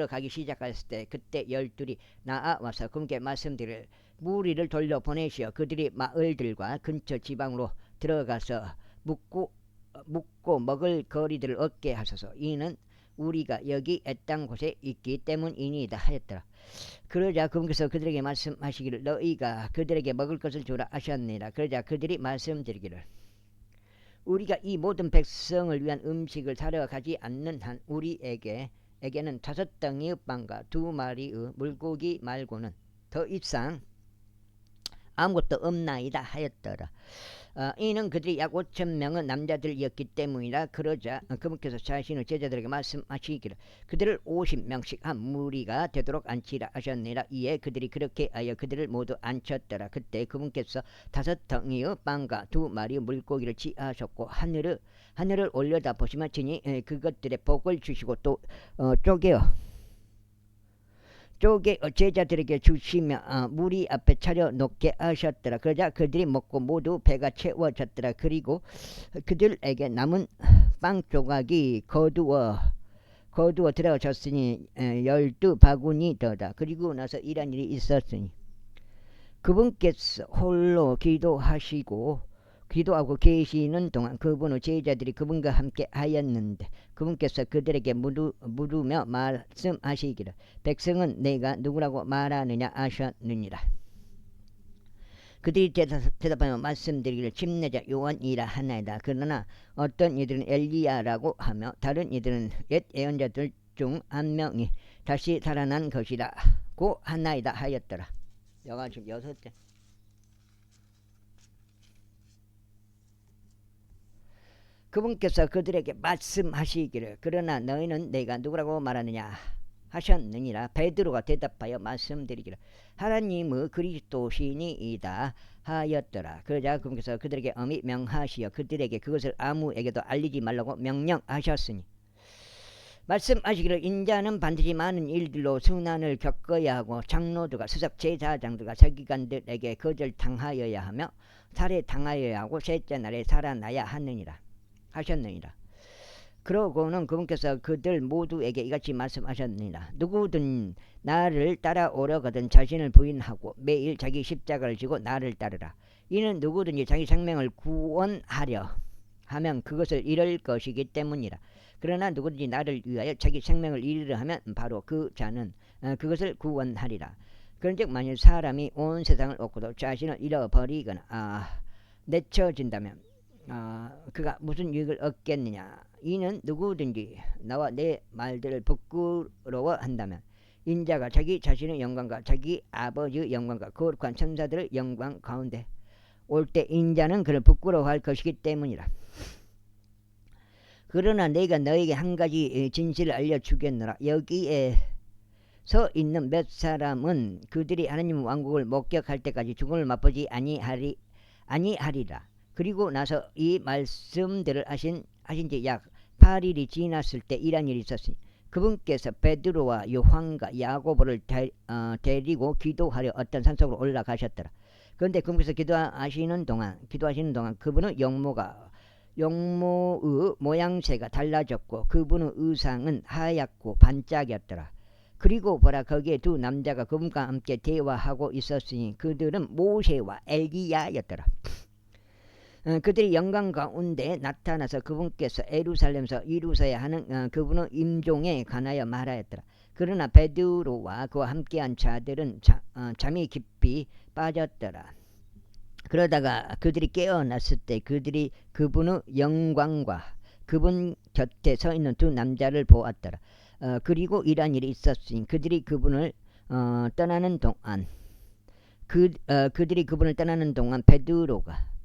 가기 시작했을 때 그때 12이 나와서 그분께 말씀드릴 무리를 돌려보내시어 그들이 마을들과 근처 지방으로 들어가서 묵고 먹을 거리들을 얻게 하소서. 이는 우리가 여기 애땅 곳에 있기 때문이니이다 하였더라. 그러자 그분께서 그들에게 말씀하시기를 너희가 그들에게 먹을 것을 주라 하셨느니라. 그러자 그들이 말씀드리기를 우리가 이 모든 백성을 위한 음식을 사러 가지 않는 한 우리에게는 5덩이의 빵과 2마리의 물고기 말고는 더 이상 아무것도 없나이다 하였더라. 이는 그들이 약 5,000명의 남자들이었기 때문이라. 그러자 그분께서 자신의 제자들에게 말씀하시기를 그들을 50명씩 한 무리가 되도록 앉히라 하셨느니라. 이에 그들이 그렇게 하여 그들을 모두 앉혔더라. 그때 그분께서 5덩이의 빵과 2마리의 물고기를 취하셨고 하늘을 올려다 보시면 친히 그것들의 복을 주시고 또 쪼개 제자들에게 주시며 무리 앞에 차려놓게 하셨더라. 그러자 그들이 먹고 모두 배가 채워졌더라. 그리고 그들에게 남은 빵 조각이 거두어 들어졌으니 12바구니 더다. 그리고 나서 이런 일이 있었으니 그분께서 홀로 기도하시고 기도하고 계시는 동안 그분의 제자들이 그분과 함께 하였는데 그분께서 그들에게 물으며 말씀하시기를 백성은 내가 누구라고 말하느냐 하셨느니라. 그들이 대답하며 말씀드리기를 침례자 요한이라 하나이다. 그러나 어떤 이들은 엘리야라고 하며 다른 이들은 옛 예언자들 중 한 명이 다시 살아난 것이라고 하나이다 하였더라. 여가 지금 6째. 그분께서 그들에게 말씀하시기를 그러나 너희는 내가 누구라고 말하느냐 하셨느니라. 베드로가 대답하여 말씀드리기를 하나님의 그리스도시니이다 하였더라. 그러자 그분께서 그들에게 엄히 명하시어 그들에게 그것을 아무에게도 알리지 말라고 명령하셨으니 말씀하시기를 인자는 반드시 많은 일들로 순환을 겪어야 하고 장로들과 수석 제사장들과 서기관들에게 거절당하여야 하며 살해당하여야 하고 셋째 날에 살아나야 하셨느니라. 그러고는 그분께서 그들 모두에게 이같이 말씀하셨느니라. 누구든 나를 따라오려거든 자신을 부인하고 매일 자기 십자가를 지고 나를 따르라. 이는 누구든지 자기 생명을 구원하려 하면 그것을 잃을 것이기 때문이라. 그러나 누구든지 나를 위하여 자기 생명을 잃으려 하면 바로 그 자는 그것을 구원하리라. 그런즉 만일 사람이 온 세상을 얻고도 자신을 잃어버리거나 내쳐진다면 그가 무슨 유익을 얻겠느냐. 이는 누구든지 나와 내 말들을 부끄러워한다면 인자가 자기 자신의 영광과 자기 아버지의 영광과 거룩한 천사들의 영광 가운데 올 때 인자는 그를 부끄러워할 것이기 때문이라. 그러나 내가 너에게 한 가지 진실을 알려주겠노라. 여기에 서 있는 몇 사람은 그들이 하나님 왕국을 목격할 때까지 죽음을 맛보지 아니하리라. 그리고 나서 이 말씀들을 하신 지 약 8일이 지났을 때 이런 일이 있었으니 그분께서 베드로와 요한과 야고보를 데리고 기도하려 어떤 산속으로 올라가셨더라. 그런데 그분께서 기도하시는 동안 그분의 용모의 모양새가 달라졌고 그분의 의상은 하얗고 반짝였더라. 그리고 보라 거기에 두 남자가 그분과 함께 대화하고 있었으니 그들은 모세와 엘리야였더라. 그들이 영광 가운데 나타나서 그분께서 예루살렘에서 이루셔야 하는 그분의 임종에 관하여 말하였더라. 그러나 베드로와 그와 함께한 자들은 잠이 깊이 빠졌더라. 그러다가 그들이 깨어났을 때 그들이 그분의 영광과 그분 곁에 서 있는 두 남자를 보았더라. 그리고 이러한 일이 있었으니 그들이 그분을 떠나는 동안 베드로가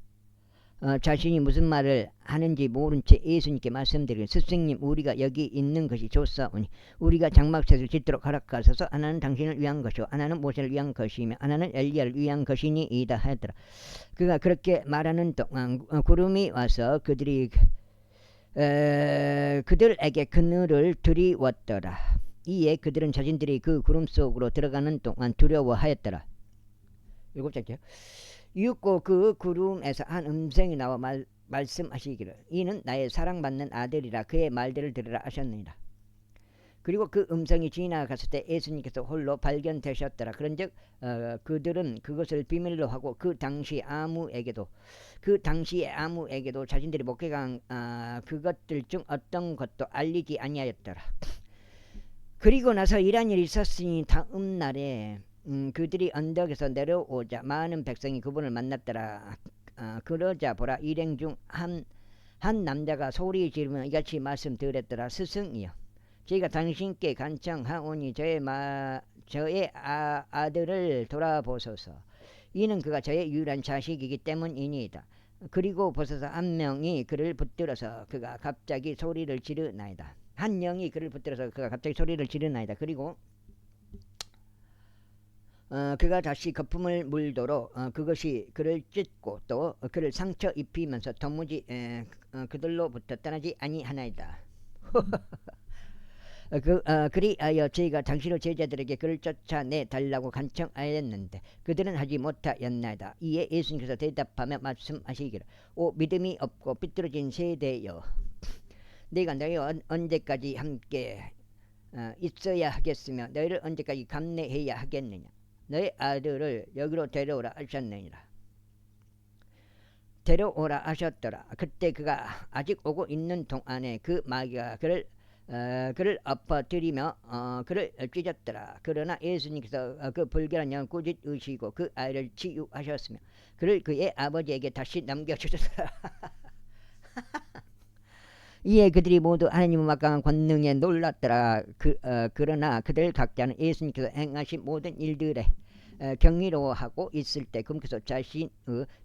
자신이 무슨 말을 하는지 모른 채 예수님께 말씀드리기를 스승님 우리가 여기 있는 것이 좋사오니 우리가 장막셋을 짓도록 허락하소서. 하나는 당신을 위한 것이요 하나는 모세를 위한 것이며 하나는 엘리야를 위한 것이니이다 하였더라. 그가 그렇게 말하는 동안 구름이 와서 그들에게 그늘을 드리웠더라. 이에 그들은 자신들이 그 구름 속으로 들어가는 동안 두려워하였더라. 7절째. 이윽고 그 구름에서 한 음성이 나와 말씀하시기를 이는 나의 사랑받는 아들이라 그의 말들을 들으라 하셨느니라. 그리고 그 음성이 지나갔을 때 예수님께서 홀로 발견되셨더라. 그런즉 그들은 그것을 비밀로 하고 그 당시에 아무에게도 자신들이 목격한 그것들 중 어떤 것도 알리지 아니하였더라. 그리고 나서 이러한 일이 있었으니 다음 날에 그들이 언덕에서 내려오자 많은 백성이 그분을 만났더라. 그러자 보라 일행 중 한 남자가 소리 지르며 이같이 말씀드렸더라. 스승이여 저희가 당신께 간청하오니 저의 아들을 돌아보소서. 이는 그가 저의 유일한 자식이기 때문이니이다. 그리고 보소서 한 명이 그를 붙들어서 그가 갑자기 소리를 지르나이다. 그리고 그가 다시 거품을 물도록 그것이 그를 찢고 또 그를 상처 입히면서 도무지 그들로부터 떠나지 아니하나이다. 그리하여 저희가 당신의 제자들에게 그를 쫓아내 달라고 간청하였는데 그들은 하지 못하였나이다. 이에 예수님께서 대답하며 말씀하시기를 오 믿음이 없고 삐뚤어진 세대여 내가 너희와 언제까지 함께 있어야 하겠으며 너희를 언제까지 감내해야 하겠느냐. 너희 아들을 여기로 데려오라 하셨느니라. 데려오라 하셨더라. 그때 그가 아직 오고 있는 동안에 그 마귀가 그를 엎어뜨리며 그를 찢었더라. 그러나 예수님께서 그 불결한 영을 꾸짖으시고 그 아이를 치유하셨으며 그를 그의 아버지에게 다시 넘겨주셨더라. 이에 그들이 모두 하나님의 막강한 권능에 놀랐더라. 그러나 그들 각자는 예수님께서 행하신 모든 일들에 경이로워하고 있을 때 그분께서 자신의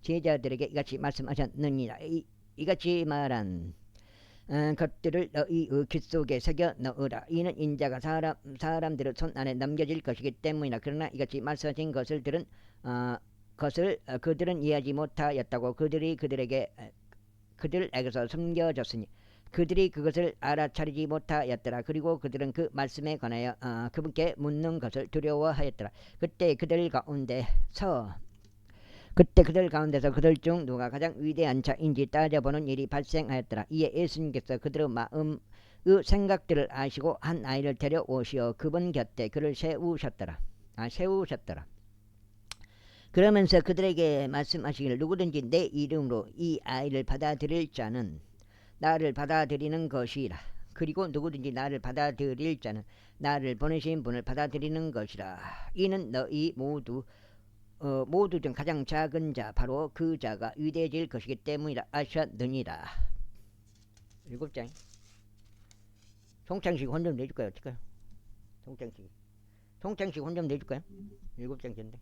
제자들에게 이같이 말씀하셨느니라. 이같이 말한 것들을 너희의 귀 속에 새겨 넣으라. 이는 인자가 사람들의 손 안에 넘겨질 것이기 때문이라. 그러나 이같이 말씀하신 것들은 그들은 이해하지 못하였다고 그들에게서 숨겨졌으니 그들이 그것을 알아차리지 못하였더라. 그리고 그들은 그 말씀에 관하여 그분께 묻는 것을 두려워하였더라. 그때 그들 가운데서 그들 중 누가 가장 위대한 자인지 따져보는 일이 발생하였더라. 이에 예수님께서 그들의 마음의 생각들을 아시고 한 아이를 데려오시어 그분 곁에 그를 세우셨더라. 그러면서 그들에게 말씀하시기를 누구든지 내 이름으로 이 아이를 받아들일 자는 나를 받아들이는 것이라. 그리고 누구든지 나를 받아들일 자는 나를 보내신 분을 받아들이는 것이라. 이는 너희 모두 중 가장 작은 자 바로 그 자가 위대해질 것이기 때문이라 하셨느니라. 7장. 송창식 혼좀 내줄까요? 어떨까요? 송창식 혼좀 내줄까요? 7장 전데.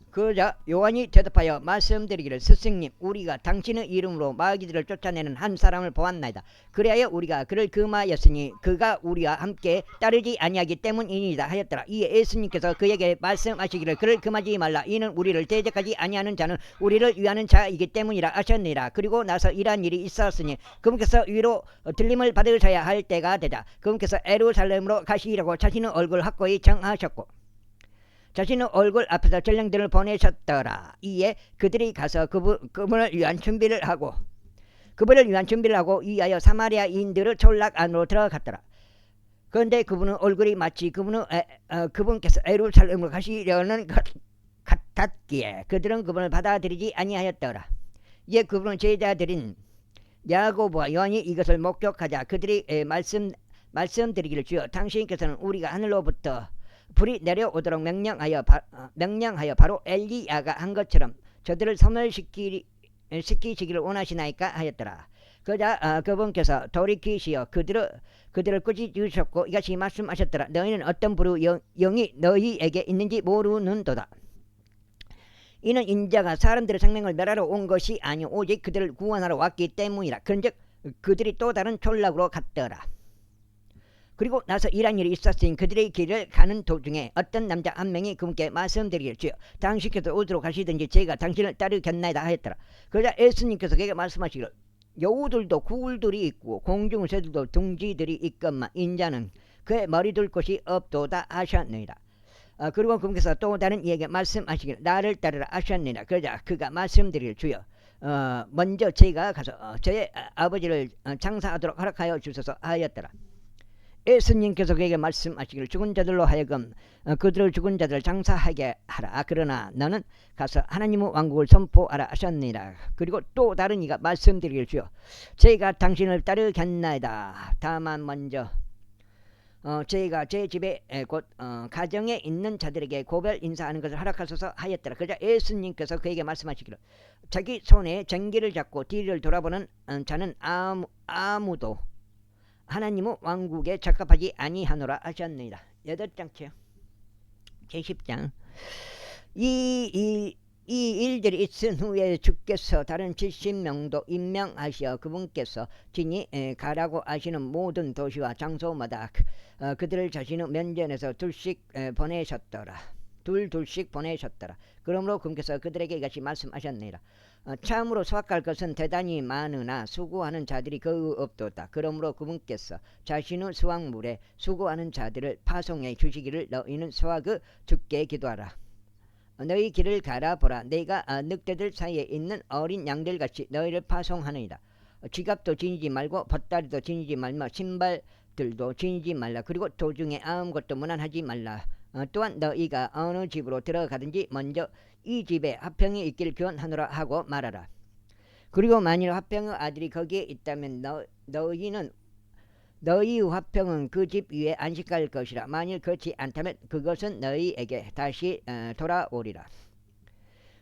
그러자 요한이 대답하여 말씀드리기를 스승님 우리가 당신의 이름으로 마귀들을 쫓아내는 한 사람을 보았나이다. 그리하여 우리가 그를 금하였으니 그가 우리와 함께 따르지 아니하기 때문이니이다 하였더라. 이에 예수님께서 그에게 말씀하시기를 그를 금하지 말라. 이는 우리를 대적하지 아니하는 자는 우리를 위하는 자이기 때문이라 하셨느니라. 그리고 나서 이러한 일이 있었으니 그분께서 위로 들림을 받으셔야 할 때가 되자 그분께서 예루살렘으로 가시려고 자신의 얼굴 확고히 정하셨고 자신의 얼굴 앞에서 전령들을 보내셨더라. 이에 그들이 가서 그분을 위한 준비를 하고 위하여 사마리아인들의 촌락 안으로 들어갔더라. 그런데 그분의 얼굴이 마치 그분께서 예루살렘으로 가시려는 것 같았기에 그들은 그분을 받아들이지 아니하였더라. 이에 그분의 제자들인 야고보와 요한이 이것을 목격하자 그들이 말씀드리기를 주여 당신께서는 우리가 하늘로부터 불이 내려오도록 명령하여 바로 엘리야가 한 것처럼 저들을 소멸시키시기를 원하시나이까 하였더라. 그러자 그분께서 돌이키시어 그들을 꾸짖으셨고 이같이 말씀하셨더라. 너희는 어떤 불의 영이 너희에게 있는지 모르는도다. 이는 인자가 사람들의 생명을 멸하러 온 것이 아니오 오직 그들을 구원하러 왔기 때문이라. 그런즉 그들이 또 다른 촌락으로 갔더라. 그리고 나서 이런 일이 있었으니 그들의 길을 가는 도중에 어떤 남자 한 명이 그분께 말씀드리기를 주여 당신께서 어디로 가시든지 제가 당신을 따르겠나이다 하였더라. 그러자 예수님께서 그에게 말씀하시기를 여우들도 굴들이 있고 공중 새들도 둥지들이 있건만 인자는 그의 머리 둘 곳이 없도다 하셨느니라. 그리고 그분께서 또 다른 이에게 말씀하시기를 나를 따르라 하셨느니라. 그러자 그가 말씀드리기를 주여 먼저 제가 가서 저의 아버지를 장사하도록 허락하여 주소서 하였더라. 예수님께서 그에게 말씀하시기를 죽은 자들로 하여금 그들을 죽은 자들을 장사하게 하라. 그러나 너는 가서 하나님의 왕국을 선포하라 하셨느니라. 그리고 또 다른 이가 말씀드리기를 주여 제가 당신을 따르겠나이다. 다만 먼저 제가 제 집에 곧 가정에 있는 자들에게 고별 인사하는 것을 허락하소서 하였더라. 그러자 예수님께서 그에게 말씀하시기를 자기 손에 쟁기를 잡고 뒤를 돌아보는 자는 아무도 하나님의 왕국에 적합하지 아니하노라 하셨느니라. 8장째요. 제10장. 이 일들이 있은 후에 주께서 다른 70명도 임명하시어 그분께서 진히 가라고 하시는 모든 도시와 장소마다 그들을 자신의 면전에서 둘씩 보내셨더라. 둘씩 보내셨더라. 그러므로 그분께서 그들에게 이같이 말씀하셨느니라. 참으로 수확할 것은 대단히 많으나 수고하는 자들이 거의 없도다. 그러므로 그분께서 자신의 수확물에 수고하는 자들을 파송해 주시기를 너희는 수확의 주께 기도하라. 너희 길을 갈아보라. 내가 늑대들 사이에 있는 어린 양들같이 너희를 파송하느니라. 지갑도 지니지 말고 бот다리도 지니지 말며 신발 것들도 지니지 말라. 그리고 도중에 아무것도 문안하지 말라. 또한 너희가 어느 집으로 들어가든지 먼저 이 집에 화평이 있기를 기원하노라 하고 말하라. 그리고 만일 화평의 아들이 거기에 있다면 너희는 너희 화평은 그 집 위에 안식할 것이라. 만일 그렇지 않다면 그것은 너희에게 다시 돌아오리라.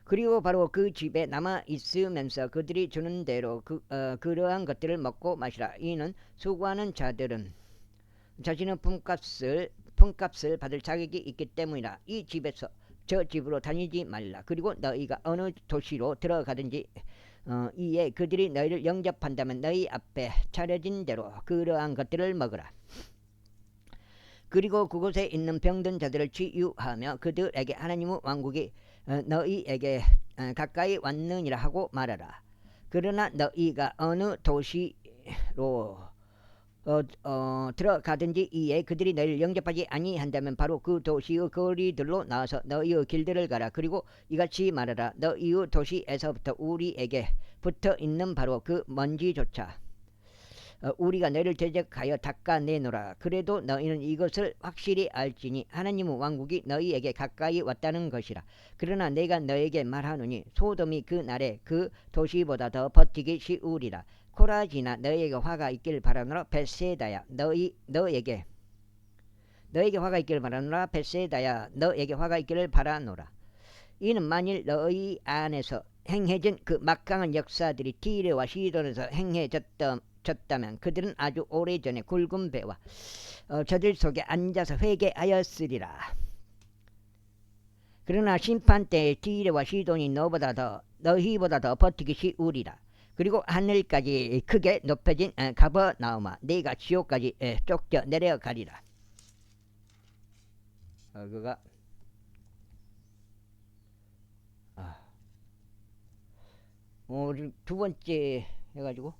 그리고 바로 그 집에 남아 있으면서 그들이 주는 대로 그러한 것들을 먹고 마시라. 이는 수고하는 자들은 자신의 품값을 받을 자격이 있기 때문이라. 이 집에서 저 집으로 다니지 말라. 그리고 너희가 어느 도시로 들어가든지 이에 그들이 너희를 영접한다면 너희 앞에 차려진 대로 그러한 것들을 먹으라. 그리고 그곳에 있는 병든 자들을 치유하며 그들에게 하나님의 왕국이 너희에게 가까이 왔느니라 하고 말하라. 그러나 너희가 어느 도시로 들어가든지 이에 그들이 너희를 영접하지 아니한다면 바로 그 도시의 거리들로 나와서 너희의 길들을 가라. 그리고 이같이 말하라. 너희의 도시에서부터 우리에게 붙어있는 바로 그 먼지조차 우리가 너희를 대적하여 닦아내노라. 그래도 너희는 이것을 확실히 알지니 하나님의 왕국이 너희에게 가까이 왔다는 것이라. 그러나 내가 너에게 말하노니 소돔이 그 날에 그 도시보다 더 버티기 쉬우리라. 코라지나 너희에게 화가 있길 바라노라. 벳세다야 너에게 화가 있기를 바라노라. 벳세다야 너에게 화가 있기를 바라노라. 이는 만일 너희 안에서 행해진 그 막강한 역사들이 티레와 시돈에서 행해졌다면 그들은 아주 오래전에 굵은 배와 저들 속에 앉아서 회개하였으리라. 그러나 심판때에 티레와 시돈이 너희보다 더 버티기 쉬우리라. 그리고 하늘까지 크게 높여진 가버나움아 네가 지옥까지 쫓겨 내려가리라. 그가 두 번째 해가지고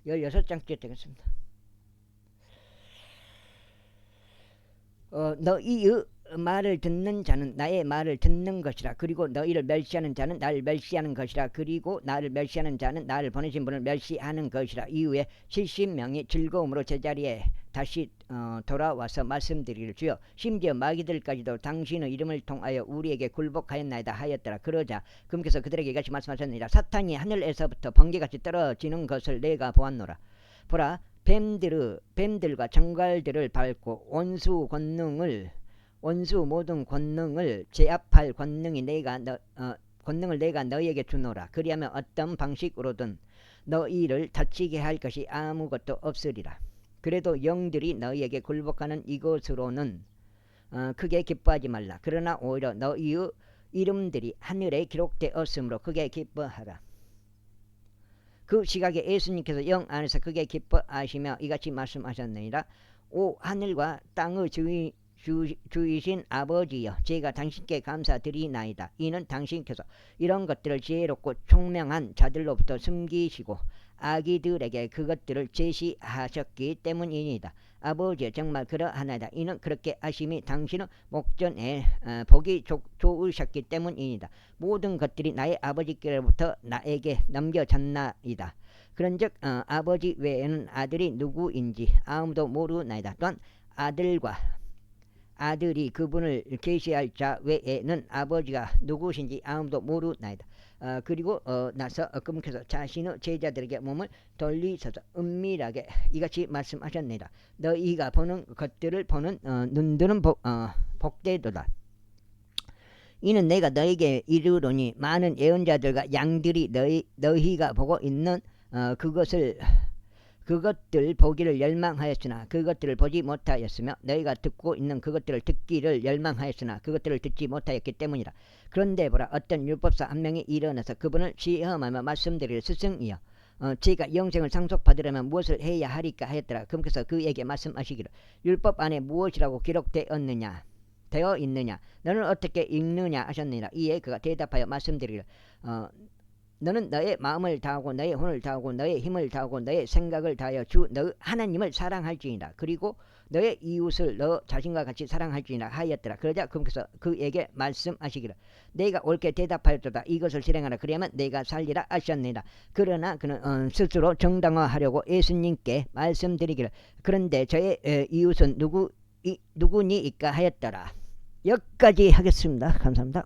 16장째 되겠습니다. 너희의 말을 듣는 자는 나의 말을 듣는 것이라. 그리고 너희를 멸시하는 자는 나를 멸시하는 것이라. 그리고 나를 멸시하는 자는 나를 보내신 분을 멸시하는 것이라. 이후에 70명이 즐거움으로 제자리에 다시 돌아와서 말씀드리기를 주여 심지어 마귀들까지도 당신의 이름을 통하여 우리에게 굴복하였나이다 하였더라. 그러자 금께서 그들에게 이같이 말씀하셨느니라. 사탄이 하늘에서부터 번개같이 떨어지는 것을 내가 보았노라. 보라, 뱀들과 정갈들을 밟고 원수 모든 권능을 제압할 권능을 내가 너희에게 주노라. 그리하면 어떤 방식으로든 너희를 다치게 할 것이 아무것도 없으리라. 그래도 영들이 너희에게 굴복하는 이것으로는 크게 기뻐하지 말라. 그러나 오히려 너희의 이름들이 하늘에 기록되었으므로 크게 기뻐하라. 그 시각에 예수님께서 영 안에서 크게 기뻐하시며 이같이 말씀하셨느니라. 오 하늘과 땅의 주이신 아버지여, 제가 당신께 감사드리나이다. 이는 당신께서 이런 것들을 지혜롭고 총명한 자들로부터 숨기시고 아기들에게 그것들을 제시하셨기 때문이니이다. 아버지여, 정말 그러하나이다. 이는 그렇게 하심이 당신의 목전에 보기 좋으셨기 때문이니이다. 모든 것들이 나의 아버지께로부터 나에게 넘겨졌나이다. 그런즉 아버지 외에는 아들이 누구인지 아무도 모르나이다. 또한 아들이 그분을 계시할 자 외에는 아버지가 누구신지 아무도 모르나이다. 그리고 나서 그분께서 자신의 제자들에게 몸을 돌리셔서 은밀하게 이같이 말씀하셨느니라. 너희가 보는 것들을 보는 눈들은 복되도다. 이는 내가 너희에게 이르노니 많은 예언자들과 양들이 너희가 보고 있는 그것들 보기를 열망하였으나 그것들을 보지 못하였으며 너희가 듣고 있는 그것들을 듣기를 열망하였으나 그것들을 듣지 못하였기 때문이라. 그런데 보라, 어떤 율법사 한 명이 일어나서 그분을 시험하며 말씀드릴 스승이여, 제가 영생을 상속받으려면 무엇을 해야 하리까 하였더라. 그분께서 그에게 말씀하시기를 율법 안에 무엇이라고 되어 있느냐 너는 어떻게 읽느냐 하셨느니라. 이에 그가 대답하여 말씀드리기를 너는 너의 마음을 다하고 너의 혼을 다하고 너의 힘을 다하고 너의 생각을 다하여 주 너의 하나님을 사랑할지니라. 그리고 너의 이웃을 너 자신과 같이 사랑할지니라 하였더라. 그러자 그분께서 그에게 말씀하시기를 내가 옳게 대답하였도다. 이것을 실행하라. 그리하면 내가 살리라 하셨느니라. 그러나 그는 스스로 정당화하려고 예수님께 말씀드리기를 그런데 저의 이웃은 누구니이까 하였더라. 여기까지 하겠습니다. 감사합니다.